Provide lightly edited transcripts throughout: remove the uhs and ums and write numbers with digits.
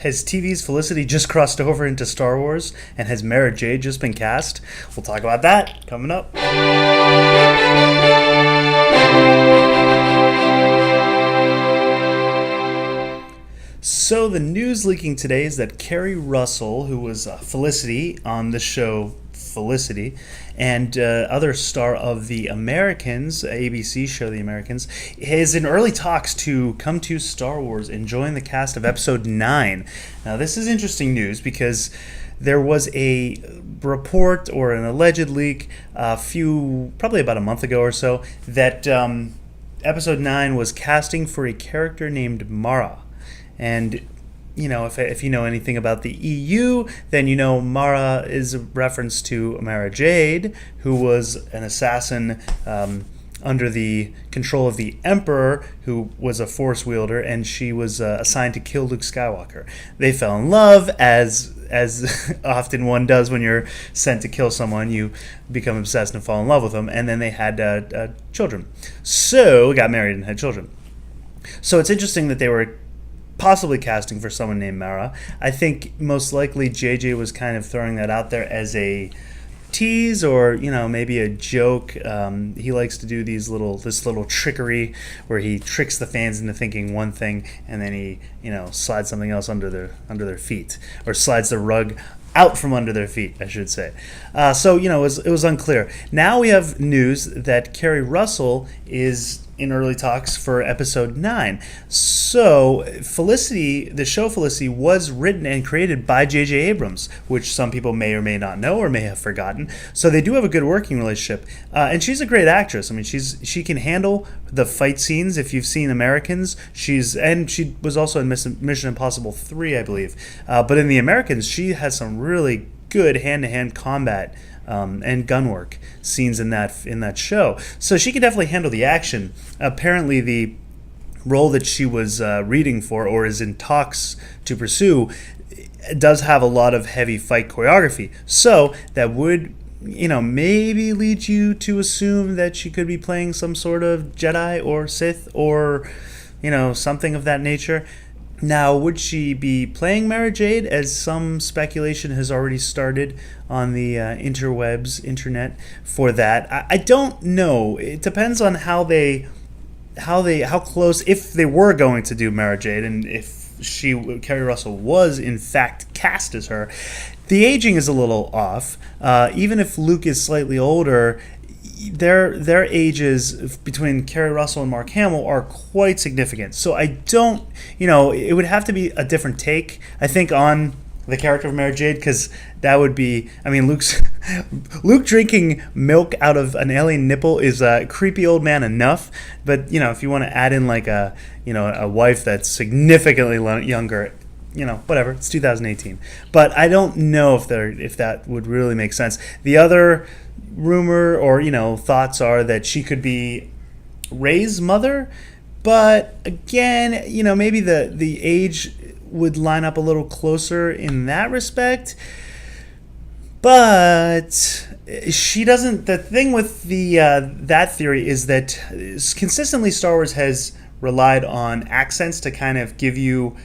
Has TV's Felicity just crossed over into Star Wars? And has Mara Jade just been cast? We'll talk about that coming up. So the news leaking today is that Keri Russell, who was Felicity on the show Felicity, and other star of The Americans, ABC show The Americans, is in early talks to come to Star Wars and join the cast of Episode 9. Now this is interesting news because there was a report or an alleged leak probably about a month ago or so, that Episode 9 was casting for a character named Mara. And you know, if you know anything about the EU, then you know Mara is a reference to Mara Jade, who was an assassin under the control of the Emperor, who was a Force wielder, and she was assigned to kill Luke Skywalker. They fell in love, as often one does when you're sent to kill someone. You become obsessed and fall in love with them, and then they had children. So got married and had children. So it's interesting that they were possibly casting for someone named Mara. I think most likely JJ was kind of throwing that out there as a tease, or maybe a joke. He likes to do this little trickery where he tricks the fans into thinking one thing, and then he slides something else under their feet, or slides the rug out from under their feet, I should say. So it was unclear. Now we have news that Keri Russell is in early talks for Episode 9. So Felicity, the show Felicity, was written and created by J.J. Abrams, which some people may or may not know or may have forgotten. So they do have a good working relationship. And she's a great actress. I mean, she can handle the fight scenes. If you've seen Americans, she was also in Mission Impossible 3, I believe. But in The Americans, she has some really good hand-to-hand combat and gun work scenes in that show. So she can definitely handle the action. Apparently the role that she was reading for, or is in talks to pursue, does have a lot of heavy fight choreography. So that would maybe lead you to assume that she could be playing some sort of Jedi or Sith, or something of that nature. Now, would she be playing Mara Jade, as some speculation has already started on the internet for that? I don't know. It depends on how close, if they were going to do Mara Jade, and if Keri Russell was in fact cast as her. The aging is a little off. Even if Luke is slightly older, their ages between Keri Russell and Mark Hamill are quite significant. So I don't, it would have to be a different take, I think, on the character of Mara Jade, because that would be, Luke drinking milk out of an alien nipple is a creepy old man enough. But if you want to add in like a wife that's significantly younger, whatever, it's 2018. But I don't know if that would really make sense. The other rumor or thoughts are that she could be Rey's mother, but again, maybe the age would line up a little closer in that respect. But she doesn't. The thing with that theory is that consistently Star Wars has relied on accents to kind of give you,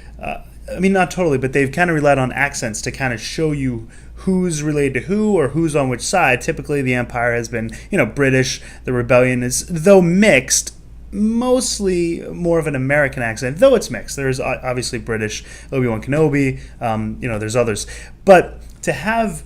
not totally, but they've kind of relied on accents to kind of show you who's related to who, or who's on which side. Typically the Empire has been, British. The Rebellion is, though mixed, mostly more of an American accent, though it's mixed. There's obviously British, Obi-Wan Kenobi, there's others. But to have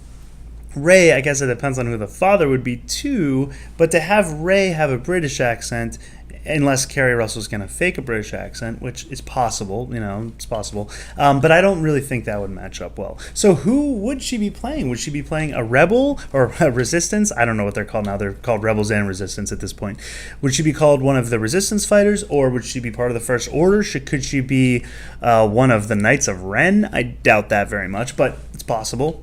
Rey, I guess it depends on who the father would be too, but to have Rey have a British accent, unless Keri Russell's going to fake a British accent, which is possible, it's possible. But I don't really think that would match up well. So who would she be playing? Would she be playing a rebel or a resistance? I don't know what they're called now. They're called rebels and resistance at this point. Would she be called one of the resistance fighters, or would she be part of the First Order? Could she be one of the Knights of Ren? I doubt that very much, but it's possible.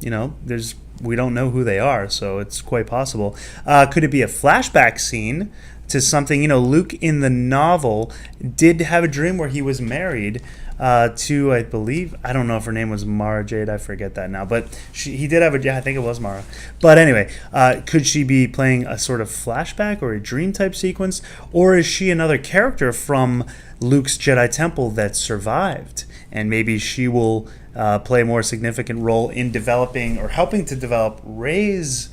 We don't know who they are, so it's quite possible. Could it be a flashback scene to something? Luke in the novel did have a dream where he was married to, I believe, I don't know if her name was Mara Jade, I forget that now, but he did have I think it was Mara. But anyway, could she be playing a sort of flashback or a dream type sequence, or is she another character from Luke's Jedi Temple that survived? and maybe she will play a more significant role in developing or helping to develop Rey's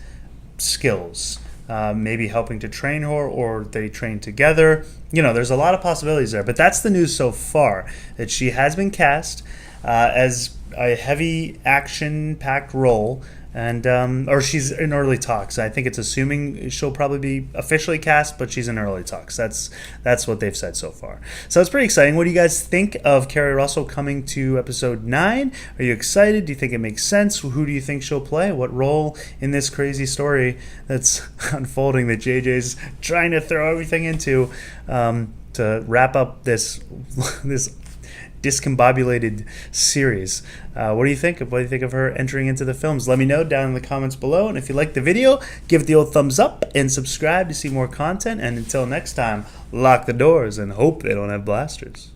skills. Maybe helping to train her, or they train together. There's a lot of possibilities there. But that's the news so far, that she has been cast as a heavy action-packed role, and or she's in early talks. I think it's assuming she'll probably be officially cast, but she's in early talks. That's what they've said so far. So it's pretty exciting. What do you guys think of Keri Russell coming to episode 9? Are you excited? Do you think it makes sense? Who do you think she'll play? What role in this crazy story that's unfolding that JJ's trying to throw everything into to wrap up this discombobulated series? What do you think of her entering into the films? Let me know down in the comments below, and if you like the video, give it the old thumbs up and subscribe to see more content. And until next time, lock the doors and hope they don't have blasters.